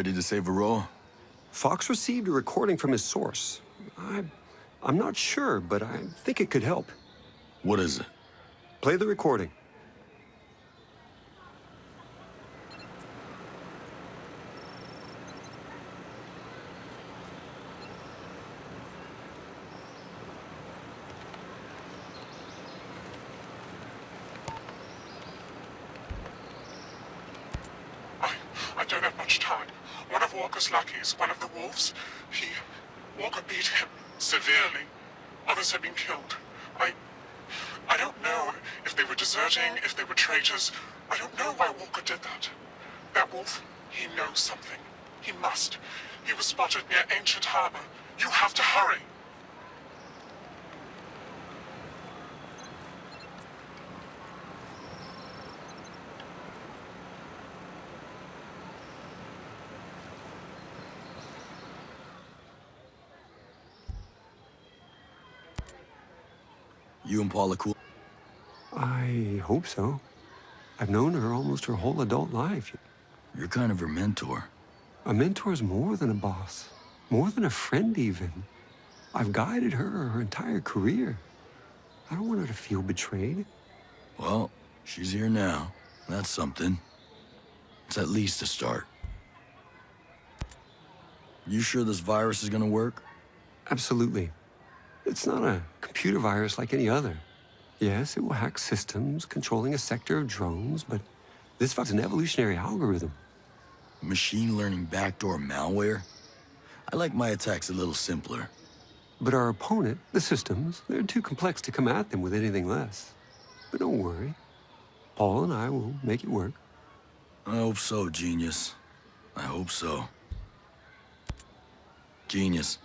ready to save Aroa? Fox received a recording from his source. I'm not sure, but I think it could help. What is it? Play the recording. I don't have much time. One of Walker's lackeys, one of the wolves, Walker beat him severely. Others have been killed. I don't know if they were deserting, if they were traitors. I don't know why Walker did that. That wolf, he knows something. He must. He was spotted near Ancient Harbor. You have to hurry. You and Paula cool? I hope so. I've known her almost her whole adult life. You're kind of her mentor. A mentor's more than a boss, more than a friend even. I've guided her entire career. I don't want her to feel betrayed. Well, she's here now. That's something. It's at least a start. You sure this virus is gonna work? Absolutely. It's not a computer virus like any other. Yes, it will hack systems, controlling a sector of drones, but this is an evolutionary algorithm. Machine learning backdoor malware? I like my attacks a little simpler. But our opponent, the systems, they're too complex to come at them with anything less. But don't worry. Paul and I will make it work. I hope so, Genius. I hope so. Genius,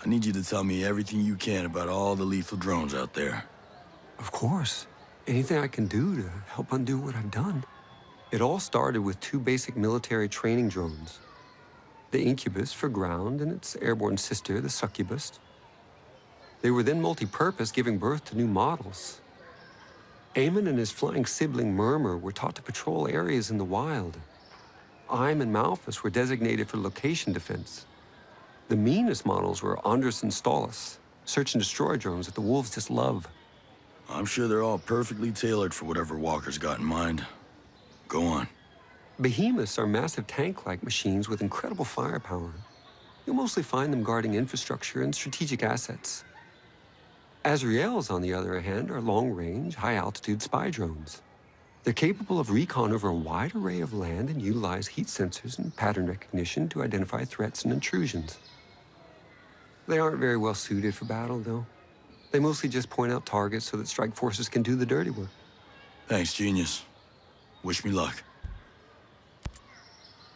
I need you to tell me everything you can about all the lethal drones out there. Of course. Anything I can do to help undo what I've done. It all started with two basic military training drones. The Incubus for ground and its airborne sister, the Succubus. They were then multi-purpose, giving birth to new models. Eamon and his flying sibling Murmur were taught to patrol areas in the wild. Ime and Malphus were designated for location defense. The meanest models were Andres and Stalus, search and destroy drones that the wolves just love. I'm sure they're all perfectly tailored for whatever Walker's got in mind. Go on. Behemoths are massive tank-like machines with incredible firepower. You'll mostly find them guarding infrastructure and strategic assets. Azraels, on the other hand, are long-range, high-altitude spy drones. They're capable of recon over a wide array of land and utilize heat sensors and pattern recognition to identify threats and intrusions. They aren't very well suited for battle, though. They mostly just point out targets so that strike forces can do the dirty work. Thanks, Genius. Wish me luck.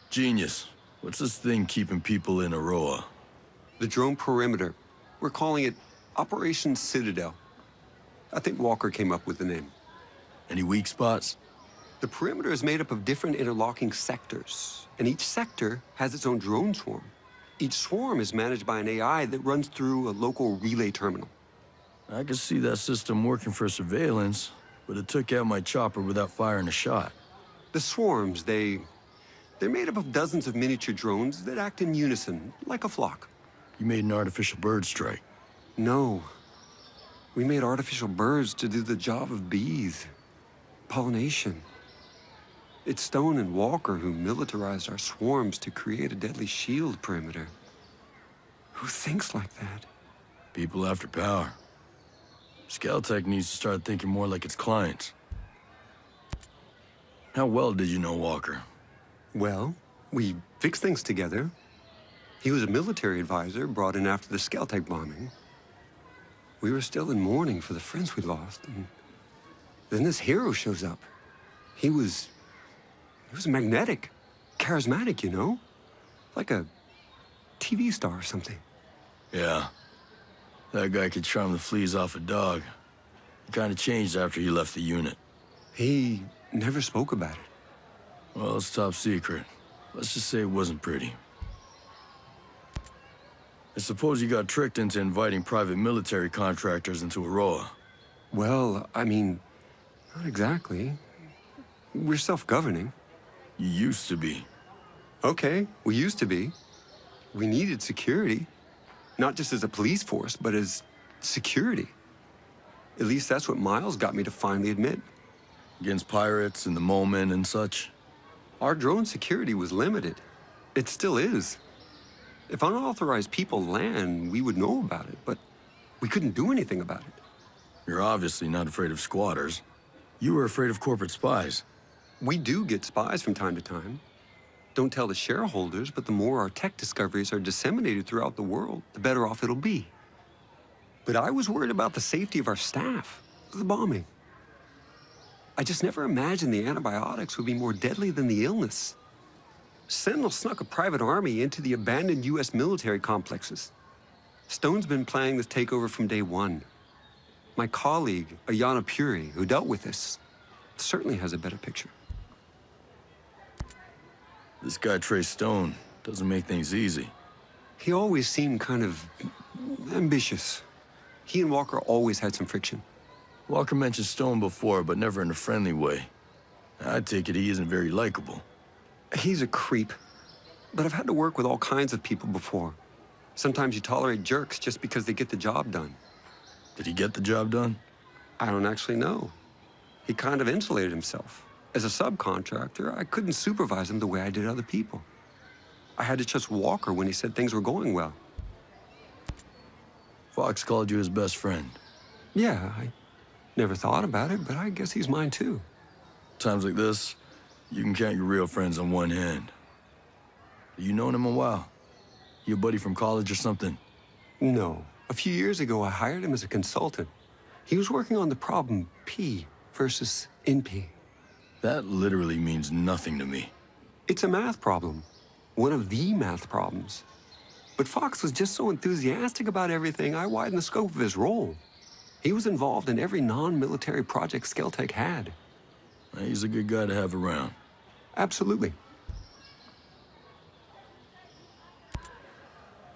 Genius, what's this thing keeping people in Aroa? The drone perimeter. We're calling it Operation Citadel. I think Walker came up with the name. Any weak spots? The perimeter is made up of different interlocking sectors, and each sector has its own drone swarm. Each swarm is managed by an AI that runs through a local relay terminal. I could see that system working for surveillance, but it took out my chopper without firing a shot. The swarms, they're made up of dozens of miniature drones that act in unison, like a flock. You made an artificial bird strike. No. We made artificial birds to do the job of bees. Pollination. It's Stone and Walker who militarized our swarms to create a deadly shield perimeter. Who thinks like that? People after power. Skeltech needs to start thinking more like its clients. How well did you know Walker? Well, we fixed things together. He was a military advisor brought in after the Skeltech bombing. We were still in mourning for the friends we lost, and then this hero shows up. He was magnetic, charismatic, you know? Like a TV star or something. Yeah. That guy could charm the fleas off a dog. He kind of changed after he left the unit. He never spoke about it. Well, it's top secret. Let's just say it wasn't pretty. I suppose you got tricked into inviting private military contractors into Aroa. Well, I mean, not exactly. We're self-governing. You used to be. Okay, we used to be. We needed security. Not just as a police force, but as security. At least that's what Miles got me to finally admit. Against pirates in the moment and such. Our drone security was limited. It still is. If unauthorized people land, we would know about it, but we couldn't do anything about it. You're obviously not afraid of squatters. You were afraid of corporate spies. We do get spies from time to time. Don't tell the shareholders, but the more our tech discoveries are disseminated throughout the world, the better off it'll be. But I was worried about the safety of our staff, the bombing. I just never imagined the antibiotics would be more deadly than the illness. Sentinel snuck a private army into the abandoned U.S. military complexes. Stone's been planning this takeover from day one. My colleague, Ayanna Puri, who dealt with this, certainly has a better picture. This guy, Trey Stone, doesn't make things easy. He always seemed kind of ambitious. He and Walker always had some friction. Walker mentioned Stone before, but never in a friendly way. I take it he isn't very likable. He's a creep. But I've had to work with all kinds of people before. Sometimes you tolerate jerks just because they get the job done. Did he get the job done? I don't actually know. He kind of insulated himself. As a subcontractor, I couldn't supervise him the way I did other people. I had to trust Walker when he said things were going well. Fox called you his best friend. Yeah, I never thought about it, but I guess he's mine too. Times like this, you can count your real friends on one hand. You known him a while? You a buddy from college or something? No. A few years ago, I hired him as a consultant. He was working on the problem P versus NP. That literally means nothing to me. It's a math problem. One of the math problems. But Fox was just so enthusiastic about everything, I widened the scope of his role. He was involved in every non-military project Skeltec had. He's a good guy to have around. Absolutely.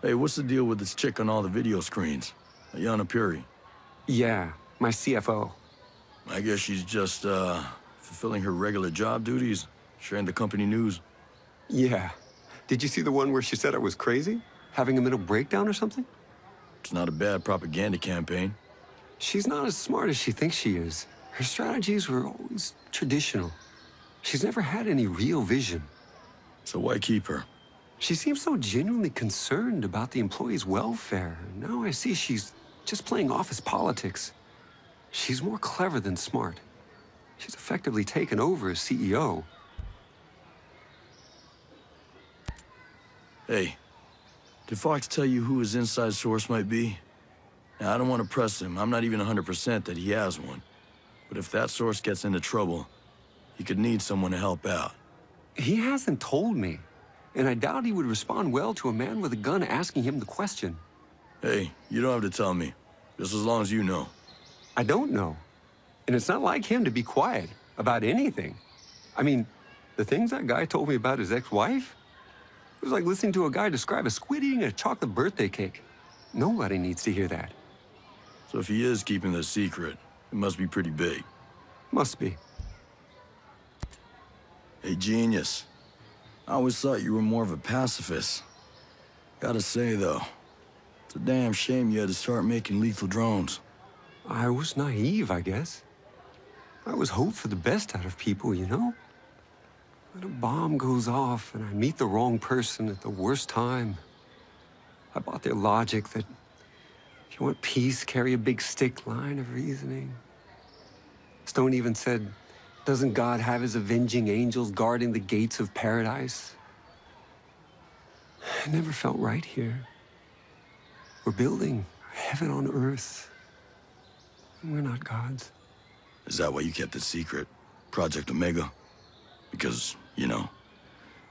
Hey, what's the deal with this chick on all the video screens? Ayanna Puri. Yeah, my CFO. I guess she's just, fulfilling her regular job duties, sharing the company news. Yeah. Did you see the one where she said I was crazy? Having a mental breakdown or something? It's not a bad propaganda campaign. She's not as smart as she thinks she is. Her strategies were always traditional. She's never had any real vision. So why keep her? She seems so genuinely concerned about the employees' welfare. Now I see she's just playing office politics. She's more clever than smart. She's effectively taken over as CEO. Hey, did Fox tell you who his inside source might be? Now, I don't want to press him. I'm not even 100% that he has one. But if that source gets into trouble, he could need someone to help out. He hasn't told me, and I doubt he would respond well to a man with a gun asking him the question. Hey, you don't have to tell me. Just as long as you know. I don't know. And it's not like him to be quiet about anything. I mean, the things that guy told me about his ex-wife, it was like listening to a guy describe a squid eating a chocolate birthday cake. Nobody needs to hear that. So if he is keeping this secret, it must be pretty big. Must be. Hey, genius. I always thought you were more of a pacifist. Gotta say, though, it's a damn shame you had to start making lethal drones. I was naive, I guess. I always hoped for the best out of people, you know? When a bomb goes off and I meet the wrong person at the worst time, I bought their logic that if you want peace, carry a big stick line of reasoning. Stone even said, doesn't God have his avenging angels guarding the gates of paradise? I never felt right here. We're building heaven on earth. And we're not gods. Is that why you kept it secret? Project Omega? Because, you know,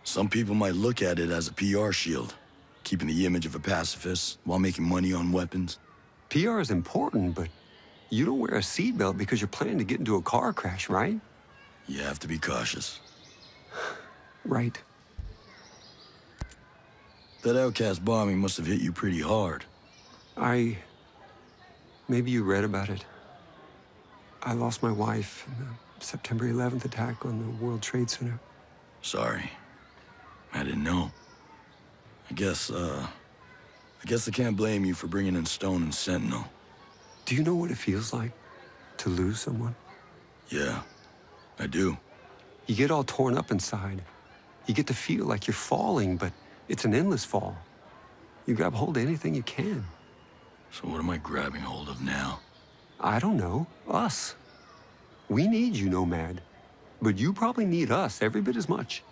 some people might look at it as a PR shield, keeping the image of a pacifist while making money on weapons. PR is important, but you don't wear a seatbelt because you're planning to get into a car crash, right? You have to be cautious. Right. That Outcast bombing must have hit you pretty hard. Maybe you read about it. I lost my wife in the September 11th attack on the World Trade Center. Sorry. I didn't know. I guess I can't blame you for bringing in Stone and Sentinel. Do you know what it feels like to lose someone? Yeah, I do. You get all torn up inside. You get to feel like you're falling, but it's an endless fall. You grab hold of anything you can. So what am I grabbing hold of now? I don't know. Us. We need you, Nomad. But you probably need us every bit as much.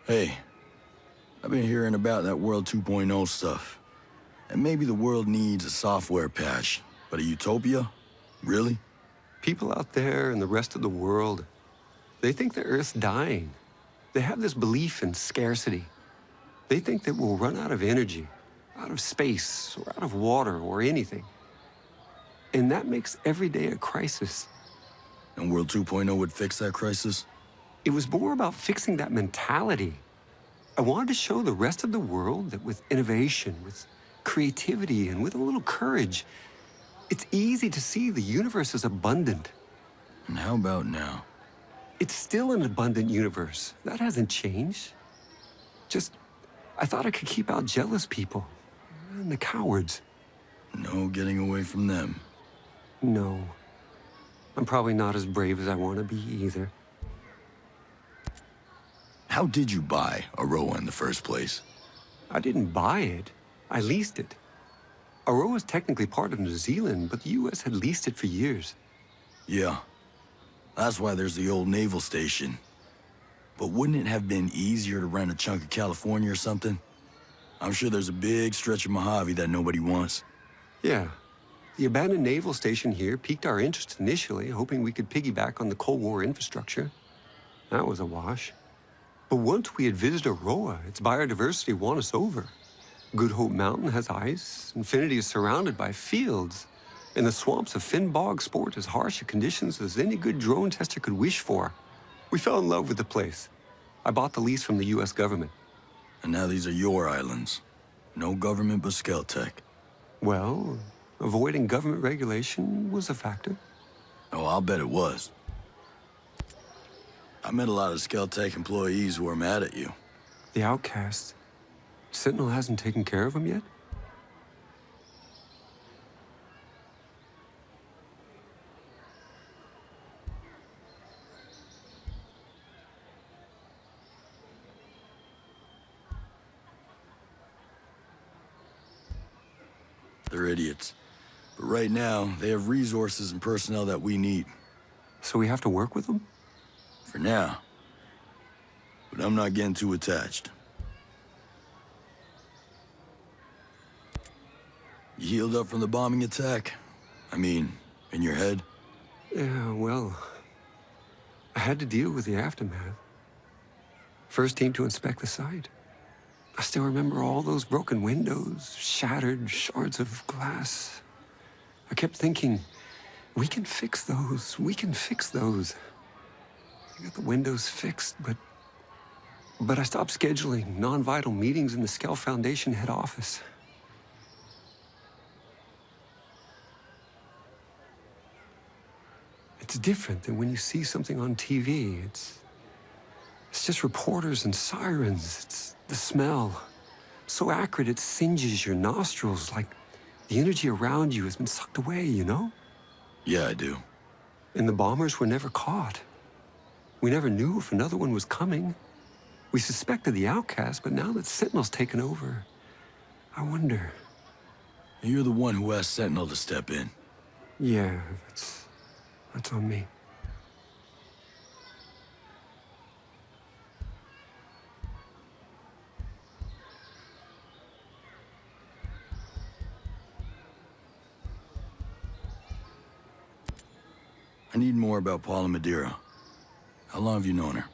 Hey, I've been hearing about that World 2.0 stuff. And maybe the world needs a software patch, but a utopia? Really? People out there in the rest of the world, they think the Earth's dying. They have this belief in scarcity. They think that we'll run out of energy, out of space, or out of water, or anything. And that makes every day a crisis. And World 2.0 would fix that crisis? It was more about fixing that mentality. I wanted to show the rest of the world that with innovation, with creativity, and with a little courage, it's easy to see the universe is abundant. And how about now? It's still an abundant universe. That hasn't changed. Just, I thought I could keep out jealous people and the cowards. No getting away from them. No, I'm probably not as brave as I want to be either. How did you buy Aroa in the first place? I didn't buy it. I leased it. Aroa is technically part of New Zealand, but the U.S. had leased it for years. Yeah. That's why there's the old naval station. But wouldn't it have been easier to rent a chunk of California or something? I'm sure there's a big stretch of Mojave that nobody wants. Yeah. The abandoned naval station here piqued our interest initially, hoping we could piggyback on the Cold War infrastructure. That was a wash. But once we had visited Aroa, its biodiversity won us over. Good Hope Mountain has ice, Infinity is surrounded by fields, and the swamps of Finn Bog sport as harsh a conditions as any good drone tester could wish for. We fell in love with the place. I bought the lease from the U.S. government. And now these are your islands. No government but Skeltech. Well, avoiding government regulation was a factor. Oh, I'll bet it was. I met a lot of Skeltech employees who are mad at you. The outcasts. Sentinel hasn't taken care of them yet? They're idiots. But right now, they have resources and personnel that we need. So we have to work with them? For now. But I'm not getting too attached. You healed up from the bombing attack? I mean, in your head? Yeah, well, I had to deal with the aftermath. First team to inspect the site. I still remember all those broken windows, shattered shards of glass. I kept thinking, we can fix those, we can fix those. I got the windows fixed, but I stopped scheduling non-vital meetings in the Skell Foundation head office. It's different than when you see something on TV. It's just reporters and sirens. It's the smell. So acrid it singes your nostrils, like the energy around you has been sucked away, you know? Yeah, I do. And the bombers were never caught. We never knew if another one was coming. We suspected the outcast, but now that Sentinel's taken over, I wonder. You're the one who asked Sentinel to step in. Yeah, that's on me. I need more about Paula Madeira. How long have you known her?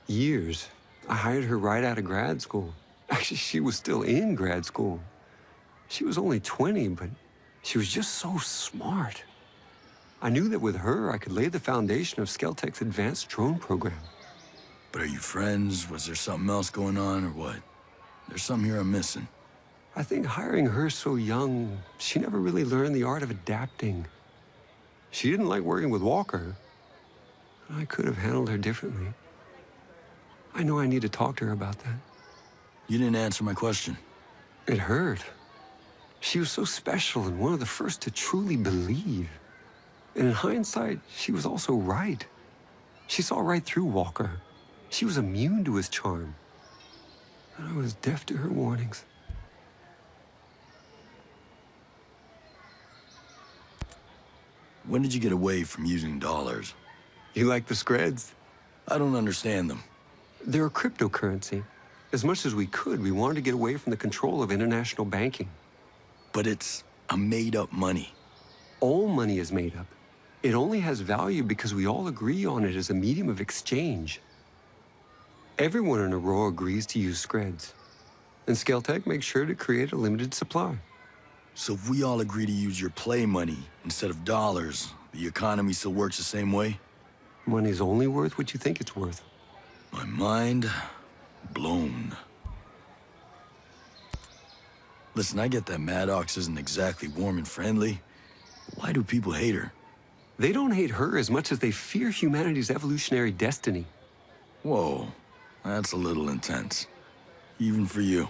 Years. I hired her right out of grad school. Actually, she was still in grad school. She was only 20, but she was just so smart. I knew that with her, I could lay the foundation of Skeltech's advanced drone program. But are you friends? Was there something else going on, or what? There's something here I'm missing. I think hiring her so young, she never really learned the art of adapting. She didn't like working with Walker. I could have handled her differently. I know I need to talk to her about that. You didn't answer my question. It hurt. She was so special and one of the first to truly believe. And in hindsight, she was also right. She saw right through Walker. She was immune to his charm. And I was deaf to her warnings. When did you get away from using dollars? You like the Screds? I don't understand them. They're a cryptocurrency. As much as we could, we wanted to get away from the control of international banking. But it's a made-up money. All money is made up. It only has value because we all agree on it as a medium of exchange. Everyone in Aurora agrees to use Screds. And Skeltech makes sure to create a limited supply. So if we all agree to use your play money instead of dollars, the economy still works the same way? Money's only worth what you think it's worth. My mind blown. Listen, I get that Maddox isn't exactly warm and friendly. But why do people hate her? They don't hate her as much as they fear humanity's evolutionary destiny. Whoa, that's a little intense. Even for you.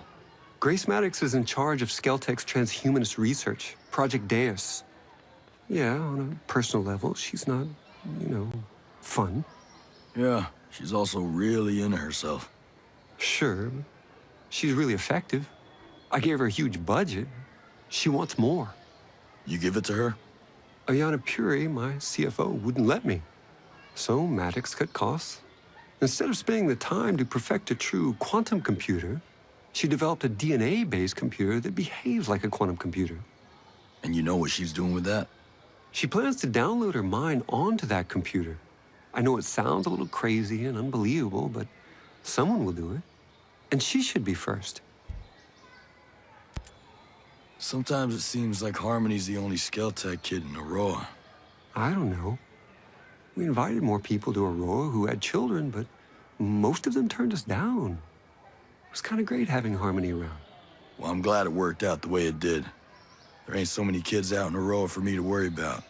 Grace Maddox is in charge of Skeltech's transhumanist research, Project Deus. Yeah, on a personal level, she's not, fun. Yeah, she's also really into herself. Sure, but she's really effective. I gave her a huge budget. She wants more. You give it to her? Ayana Puri, my CFO, wouldn't let me. So Maddox cut costs. Instead of spending the time to perfect a true quantum computer, she developed a DNA-based computer that behaves like a quantum computer. And you know what she's doing with that? She plans to download her mind onto that computer. I know it sounds a little crazy and unbelievable, but someone will do it. And she should be first. Sometimes it seems like Harmony's the only Skeltech kid in Aurora. I don't know. We invited more people to Aurora who had children, but most of them turned us down. It was kind of great having Harmony around. Well, I'm glad it worked out the way it did. There ain't so many kids out in Aurora for me to worry about.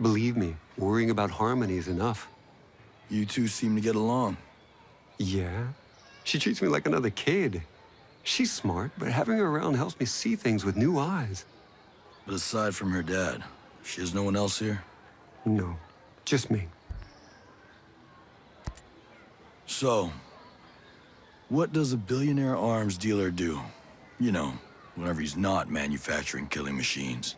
Believe me, worrying about Harmony is enough. You two seem to get along. Yeah, she treats me like another kid. She's smart, but having her around helps me see things with new eyes. But aside from her dad, she has no one else here? No, just me. So, what does a billionaire arms dealer do? You know, whenever he's not manufacturing killing machines.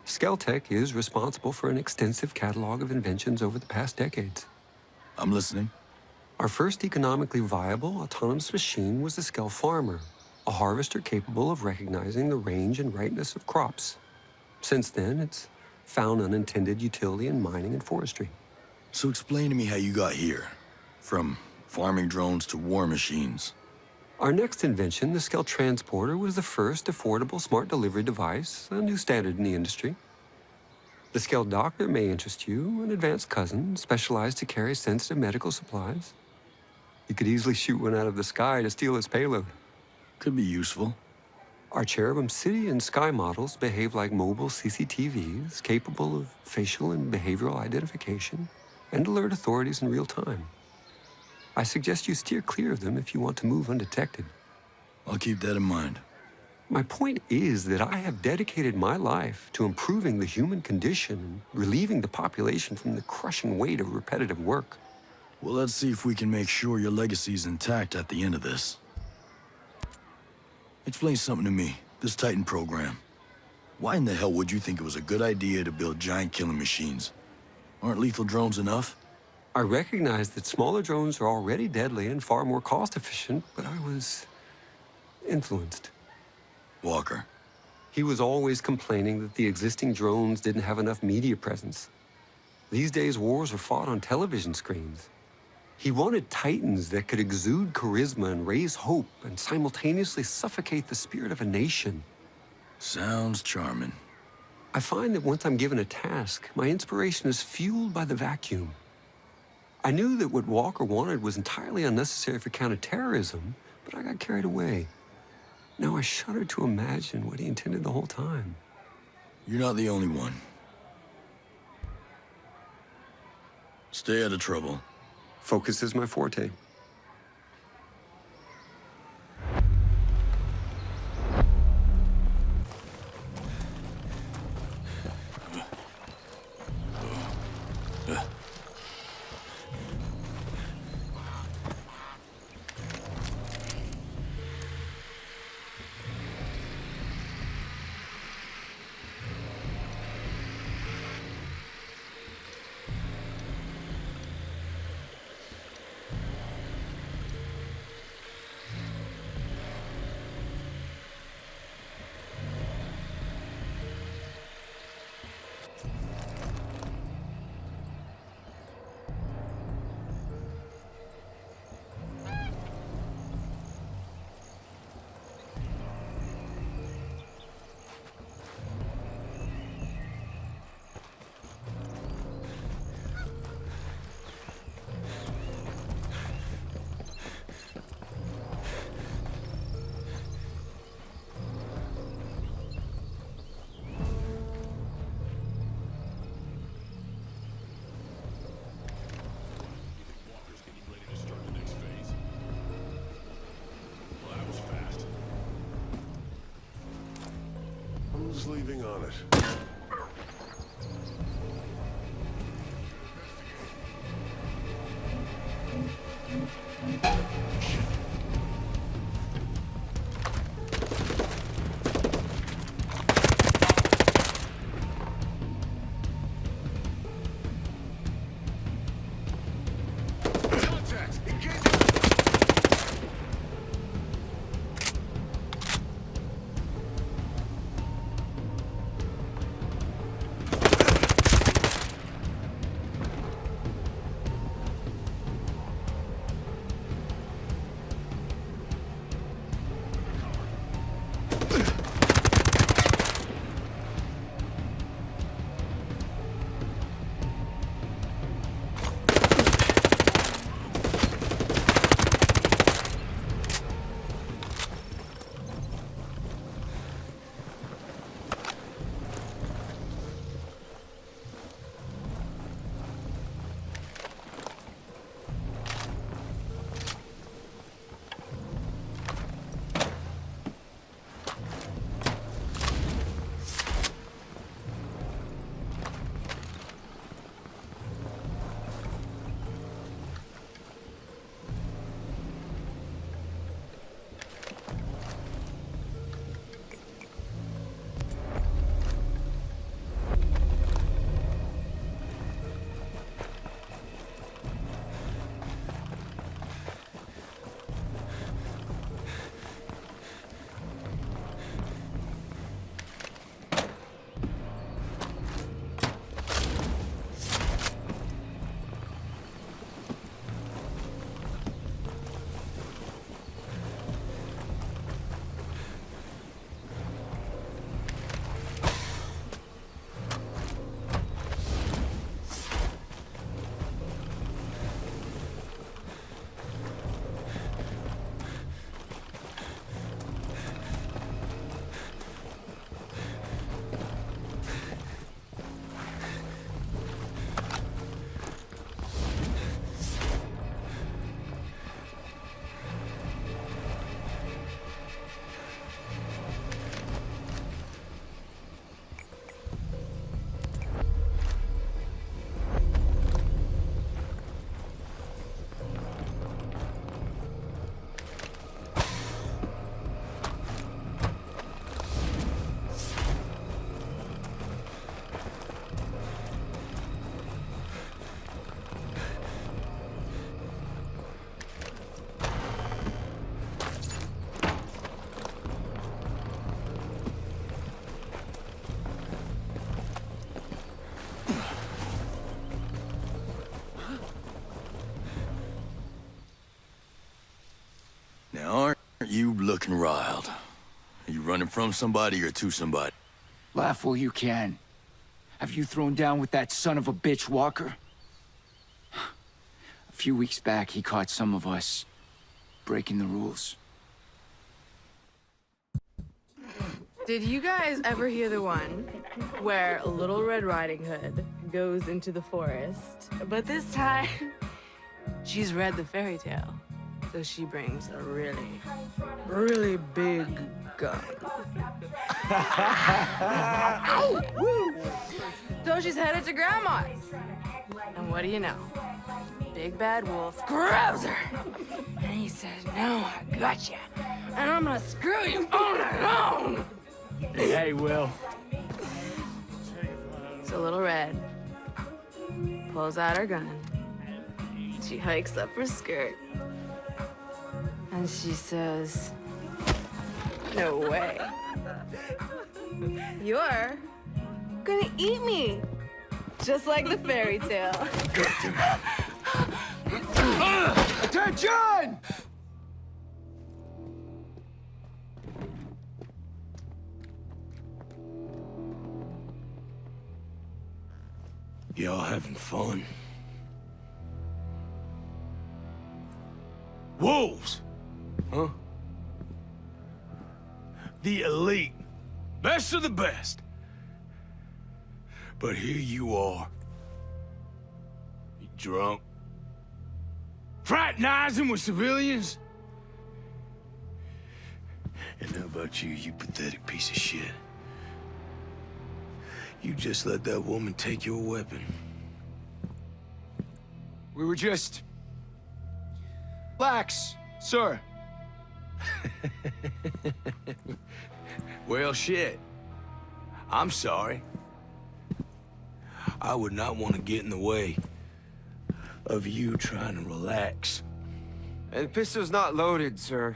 Skeltech is responsible for an extensive catalog of inventions over the past decades. I'm listening. Our first economically viable autonomous machine was the Skel Farmer, a harvester capable of recognizing the range and ripeness of crops. Since then, it's found unintended utility in mining and forestry. So explain to me how you got here. From farming drones to war machines. Our next invention, the Skel Transporter, was the first affordable smart delivery device, a new standard in the industry. The Skel Doctor may interest you, an advanced cousin specialized to carry sensitive medical supplies. You could easily shoot one out of the sky to steal its payload. Could be useful. Our Cherubim City and Sky models behave like mobile CCTVs, capable of facial and behavioral identification, and alert authorities in real time. I suggest you steer clear of them if you want to move undetected. I'll keep that in mind. My point is that I have dedicated my life to improving the human condition and relieving the population from the crushing weight of repetitive work. Well, let's see if we can make sure your legacy's intact at the end of this. Explain something to me, this Titan program. Why in the hell would you think it was a good idea to build giant killing machines? Aren't lethal drones enough? I recognize that smaller drones are already deadly and far more cost-efficient, but I was influenced. Walker. He was always complaining that the existing drones didn't have enough media presence. These days, wars are fought on television screens. He wanted titans that could exude charisma and raise hope and simultaneously suffocate the spirit of a nation. Sounds charming. I find that once I'm given a task, my inspiration is fueled by the vacuum. I knew that what Walker wanted was entirely unnecessary for counterterrorism, but I got carried away. Now I shudder to imagine what he intended the whole time. You're not the only one. Stay out of trouble. Focus is my forte. Who's leaving on it? Contact! Engage! Now, aren't you looking riled? Are you running from somebody or to somebody? Laugh while you can. Have you thrown down with that son of a bitch Walker? A few weeks back, he caught some of us breaking the rules. Did you guys ever hear the one where Little Red Riding Hood goes into the forest, but this time she's read the fairy tale, so she brings a really, really big gun. So she's headed to Grandma's. And what do you know? Big bad wolf grabs her. And he says, "No, I gotcha. And I'm gonna screw you all night long." Hey, Will. So Little Red pulls out her gun. She hikes up her skirt. And she says, "No way. You're gonna eat me. Just like the fairy tale." Attention! Y'all having fun? Wolves! Huh? The elite. Best of the best. But here you are. You drunk? Fraternizing with civilians? And how about you, you pathetic piece of shit? You just let that woman take your weapon. We were just... Relax, sir. Well, shit. I'm sorry. I would not want to get in the way of you trying to relax. And the pistol's not loaded, sir.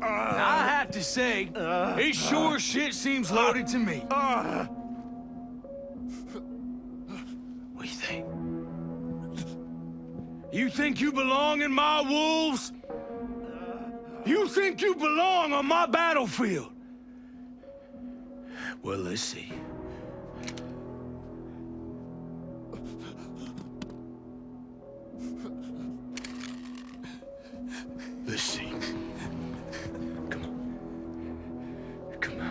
I have to say, it sure shit seems loaded to me. What do you think? You think you belong in my wolves? You think you belong on my battlefield? Well, let's see. Let's see. Come on. Come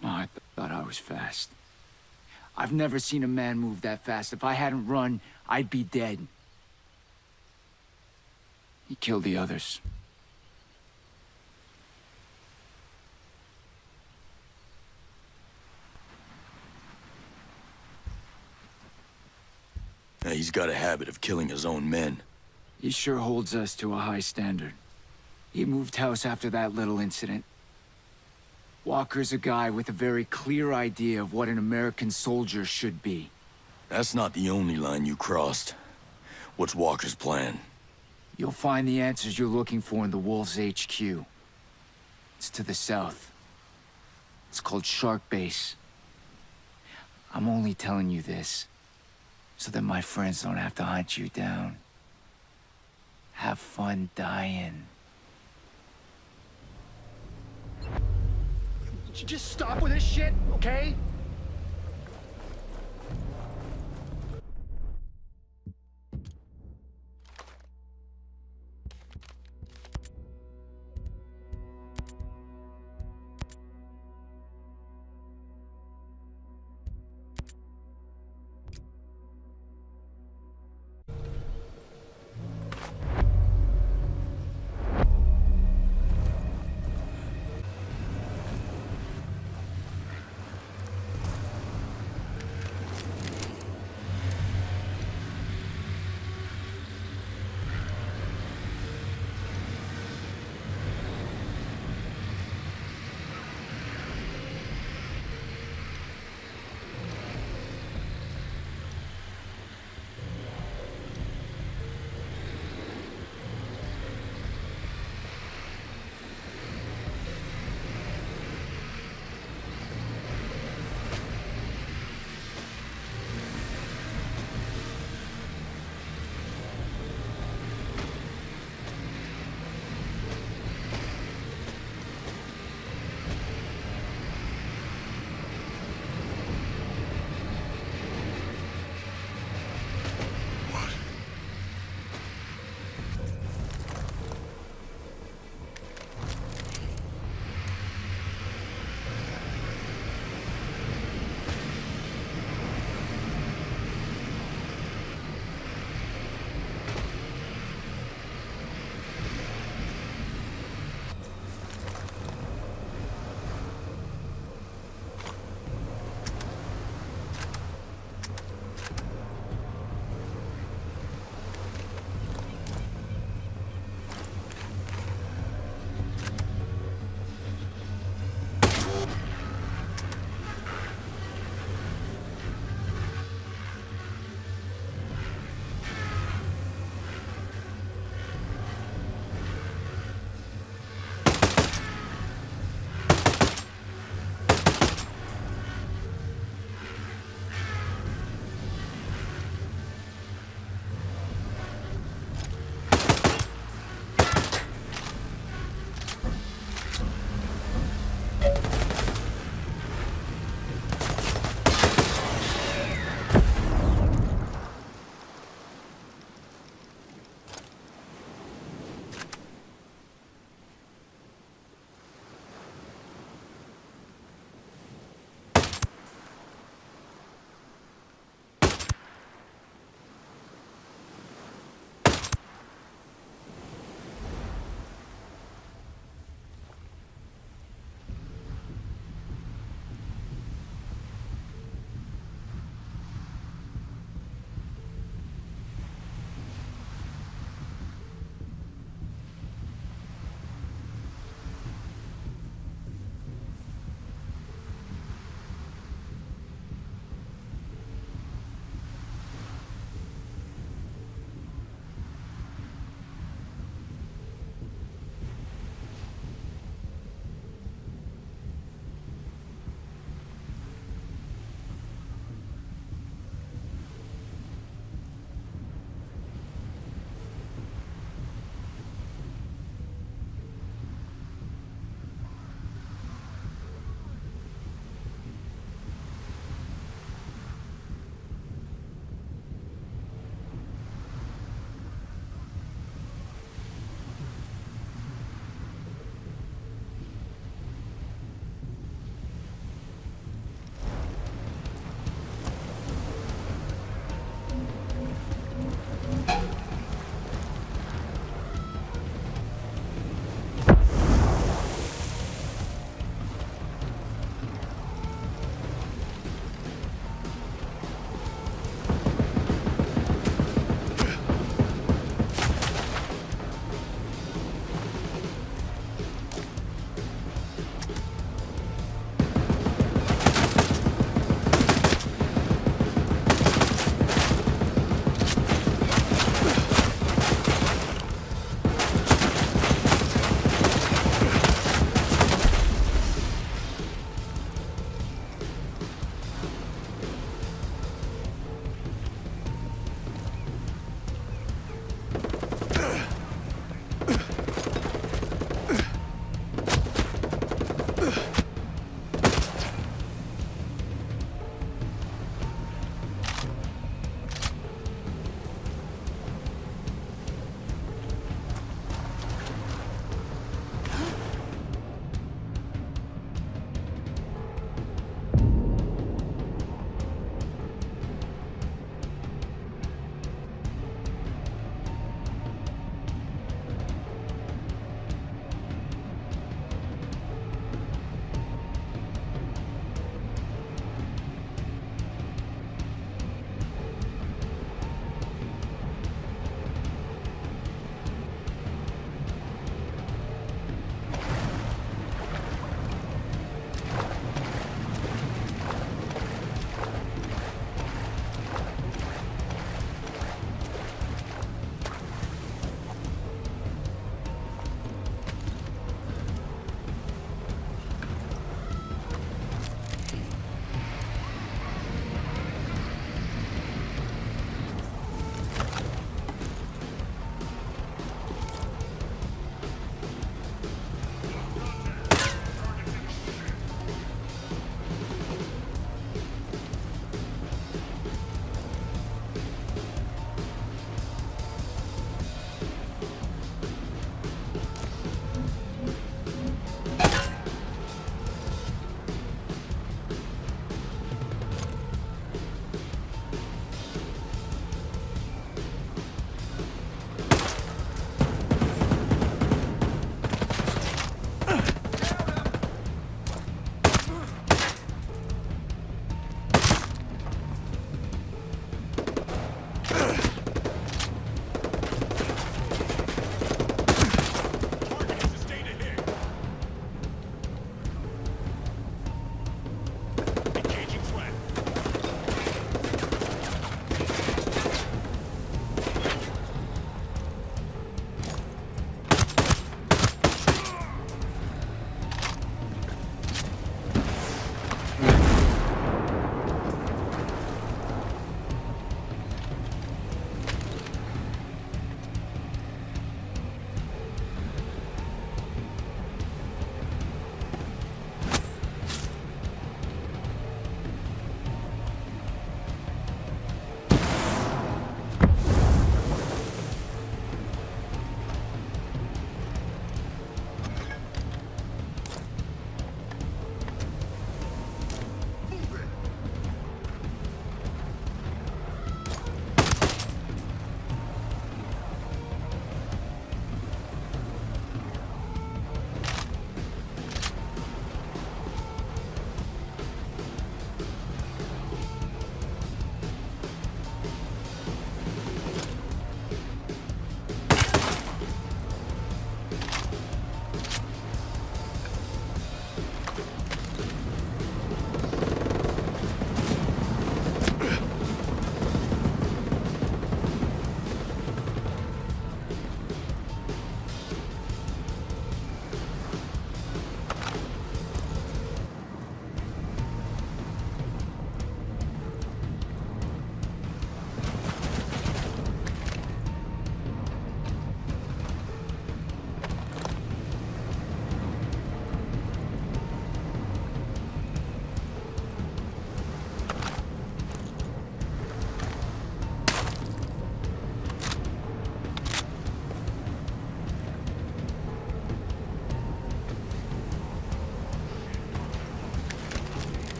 I thought I was fast. I've never seen a man move that fast. If I hadn't run, I'd be dead. He killed the others. Now, he's got a habit of killing his own men. He sure holds us to a high standard. He moved house after that little incident. Walker's a guy with a very clear idea of what an American soldier should be. That's not the only line you crossed. What's Walker's plan? You'll find the answers you're looking for in the Wolves HQ. It's to the south. It's called Shark Base. I'm only telling you this so that my friends don't have to hunt you down. Have fun dying. Just stop with this shit, okay?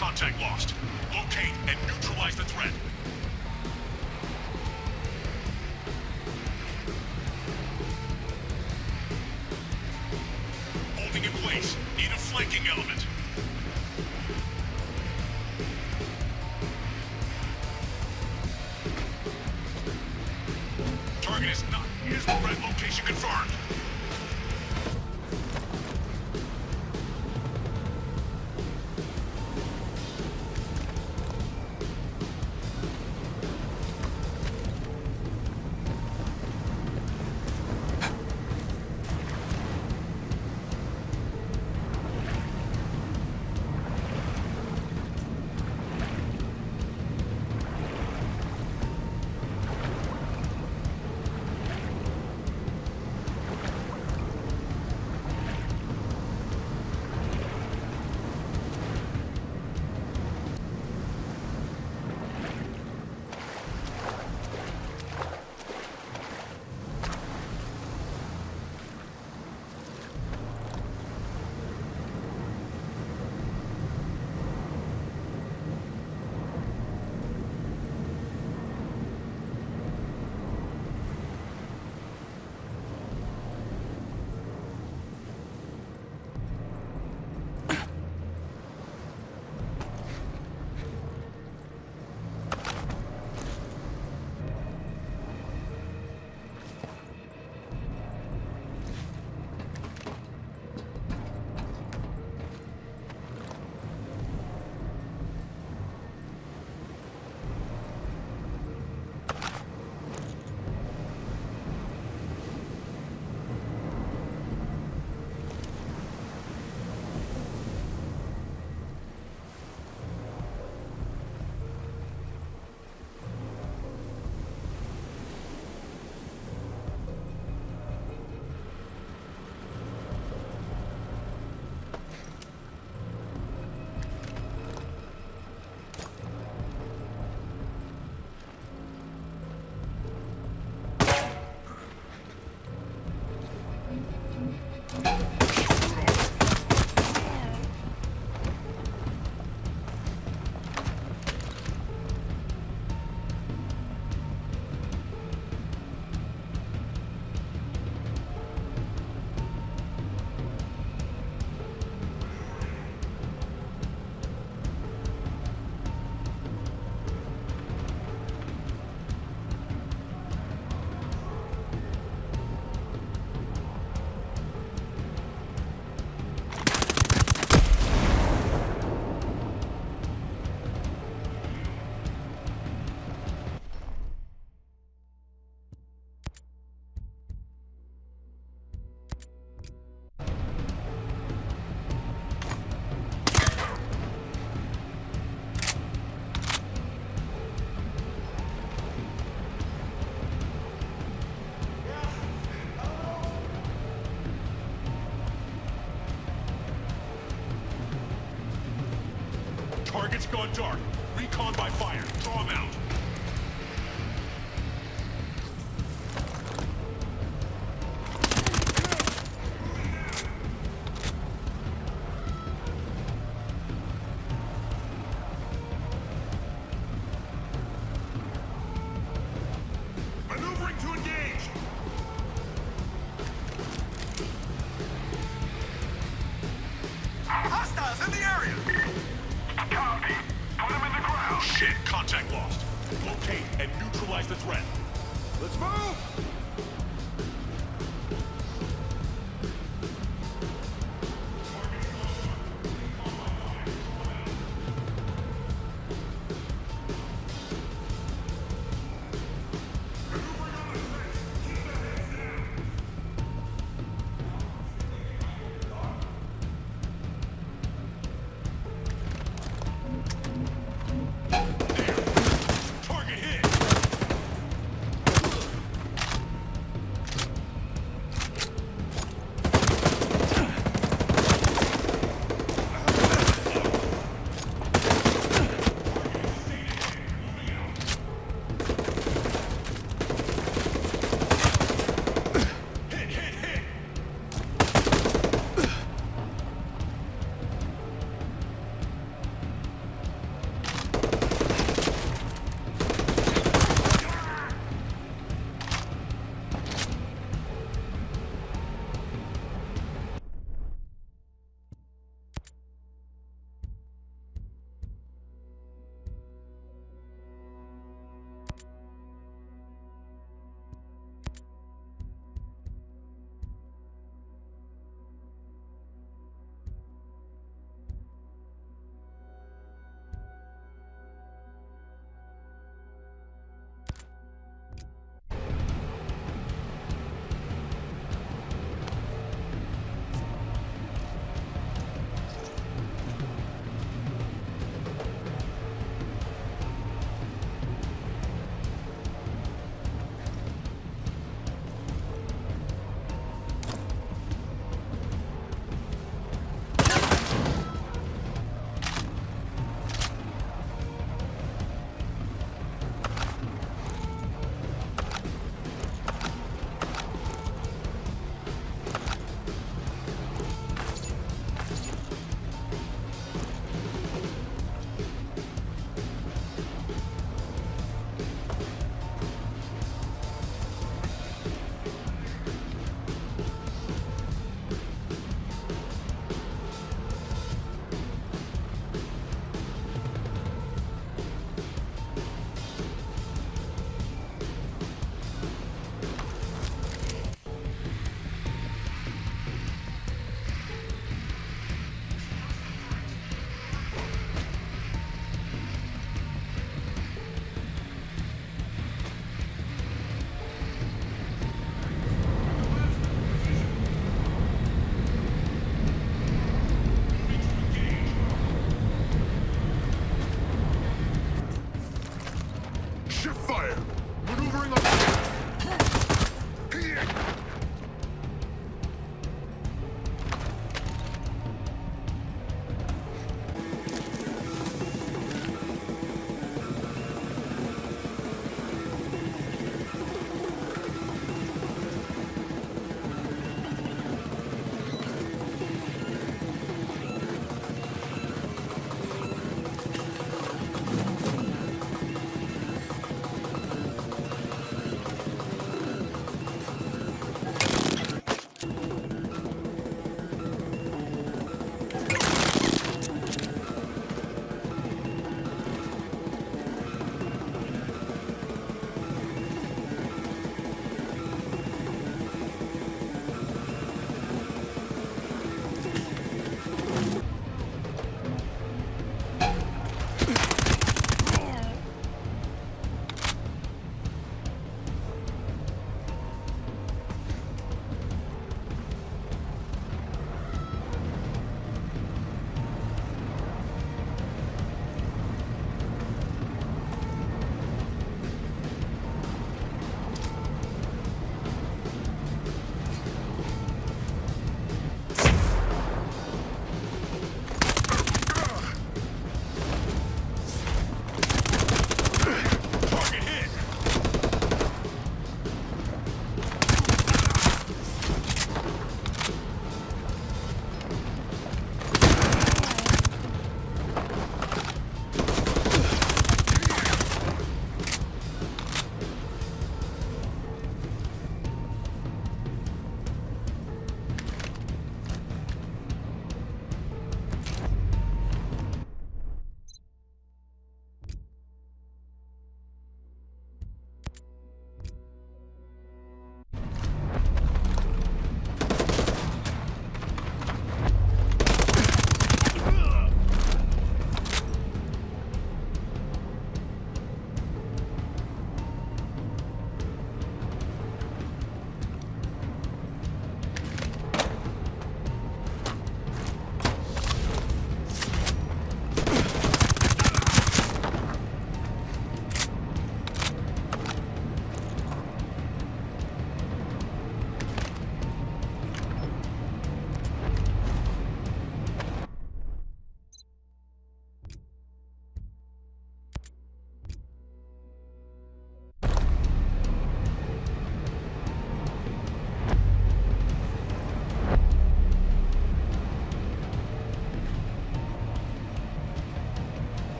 Contact lost. Locate and neutralize the threat. Holding in place. Need a flanking element. Target is not. Here's the threat location confirmed. Target's gone dark. Recon by fire. Draw him out. Maneuvering to engage. Hostiles in the area. Copy. Put him in the ground. Shit, contact lost. Locate and neutralize the threat. Let's move! Target hit! your fire! Maneuvering on...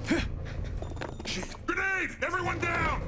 Jeez. Grenade! Everyone down!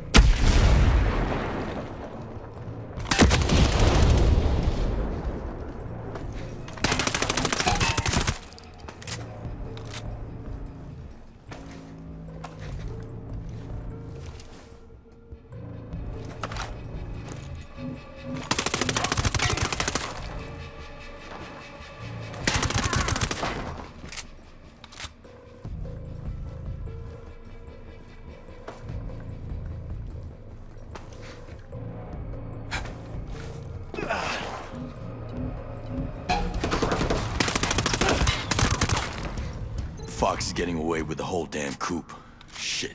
Fox is getting away with the whole damn coop. Shit.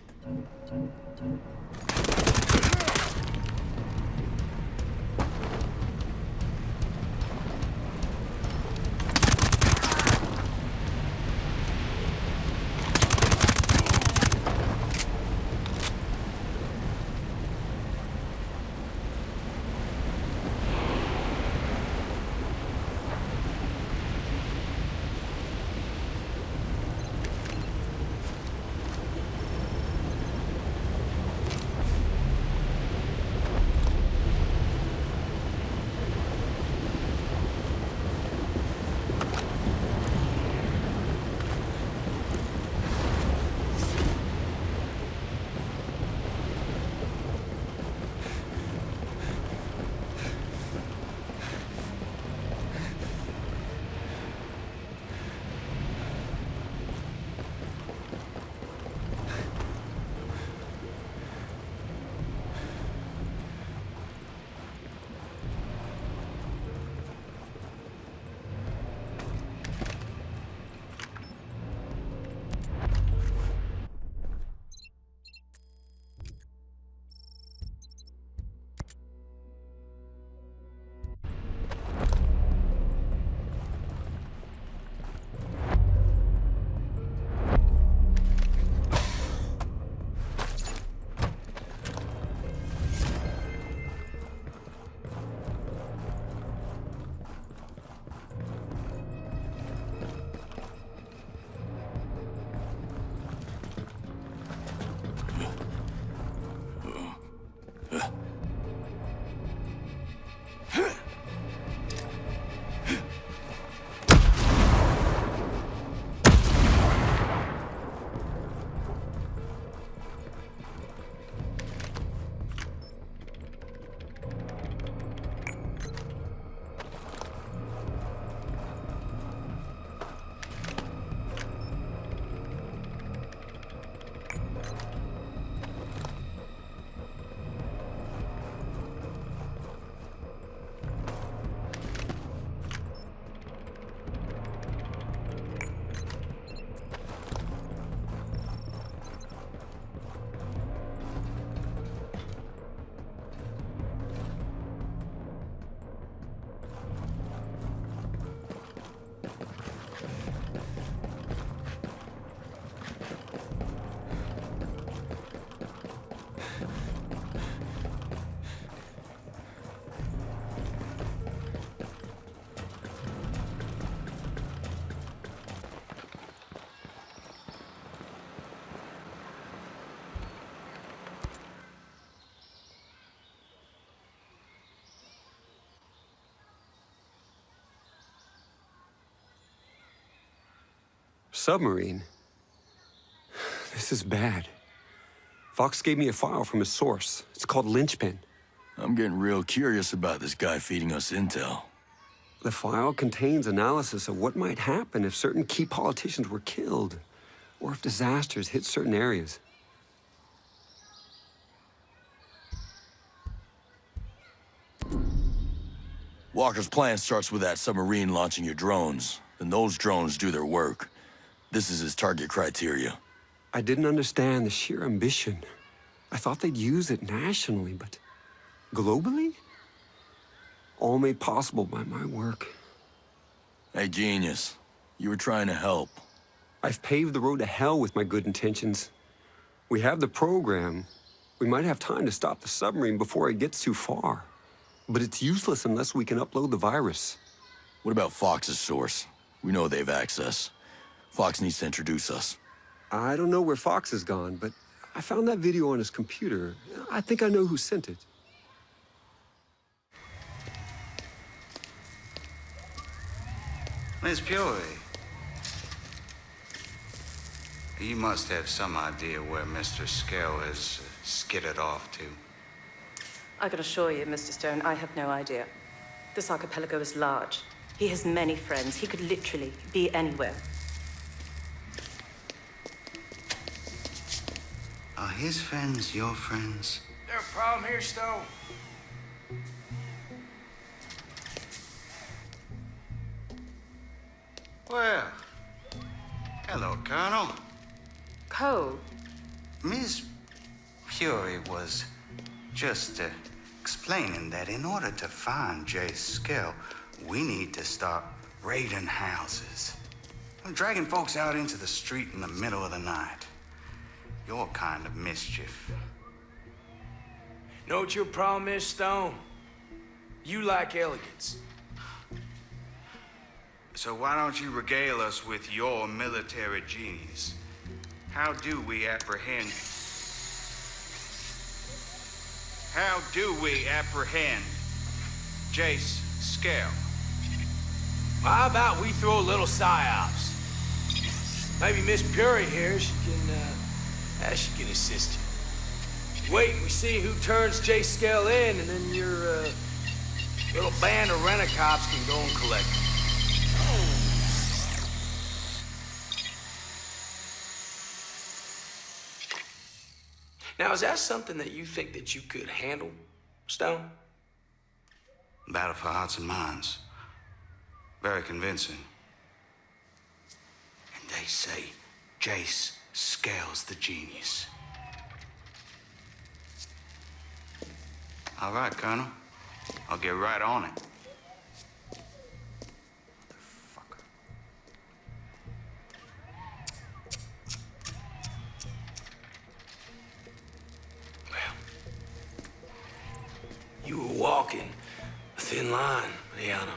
Submarine? This is bad. Fox gave me a file from his source. It's called Linchpin. I'm getting real curious about this guy feeding us intel. The file contains analysis of what might happen if certain key politicians were killed, or if disasters hit certain areas. Walker's plan starts with that submarine launching your drones. Then those drones do their work. This is his target criteria. I didn't understand the sheer ambition. I thought they'd use it nationally, but globally? All made possible by my work. Hey, genius. You were trying to help. I've paved the road to hell with my good intentions. We have the program. We might have time to stop the submarine before it gets too far. But it's useless unless we can upload the virus. What about Fox's source? We know they've access. Fox needs to introduce us. I don't know where Fox has gone, but I found that video on his computer. I think I know who sent it. Miss Peory, you must have some idea where Mr. Skell has skidded off to. I can assure you, Mr. Stone, I have no idea. This archipelago is large. He has many friends. He could literally be anywhere. Are his friends your friends? There a problem here, Stone? Well, hello, Colonel. Cole, Miss Fury was just explaining that in order to find Jay Skell, we need to start raiding houses. Dragging folks out into the street in the middle of the night. Your kind of mischief. Know what your problem is, Stone? You like elegance. So why don't you regale us with your military genius? How do we apprehend Jace Skell? How about we throw a little psyops? Maybe Miss Fury here, she can assist you. Wait and we see who turns Jay Skell in, and then your little band of rent-a-cops can go and collect him. Now, is that something that you think that you could handle, Stone? Battle for hearts and minds. Very convincing. And they say Jace Skell's the genius. All right, Colonel. I'll get right on it. Motherfucker. Well, you were walking a thin line, Liana.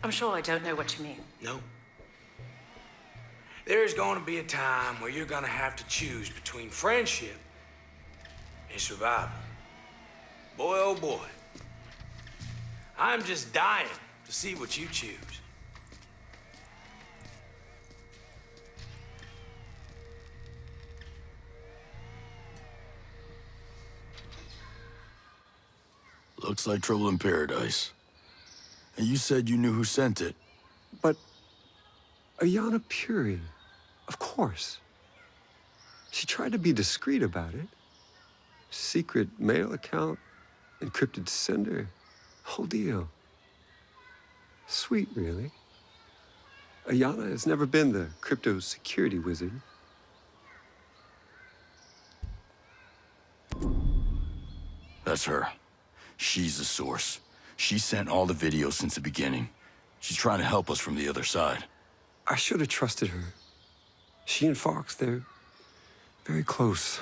I'm sure I don't know what you mean. No. There's going to be a time where you're going to have to choose between friendship and survival. Boy, oh boy. I'm just dying to see what you choose. Looks like trouble in paradise. And you said you knew who sent it. But Ayanna Puri, of course. She tried to be discreet about it. Secret mail account, encrypted sender, whole deal. Sweet, really. Ayanna has never been the crypto security wizard. That's her. She's the source. She sent all the videos since the beginning. She's trying to help us from the other side. I should have trusted her. She and Fox, they're very close.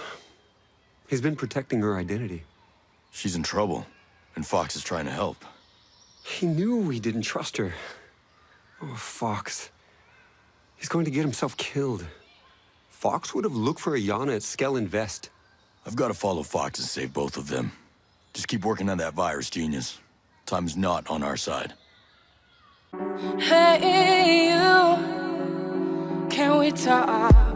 He's been protecting her identity. She's in trouble, and Fox is trying to help. He knew we didn't trust her. Oh, Fox. He's going to get himself killed. Fox would have looked for Ayanna at Skell Invest. I've got to follow Fox and save both of them. Just keep working on that virus, genius. Time's not on our side. Hey, you, can we talk?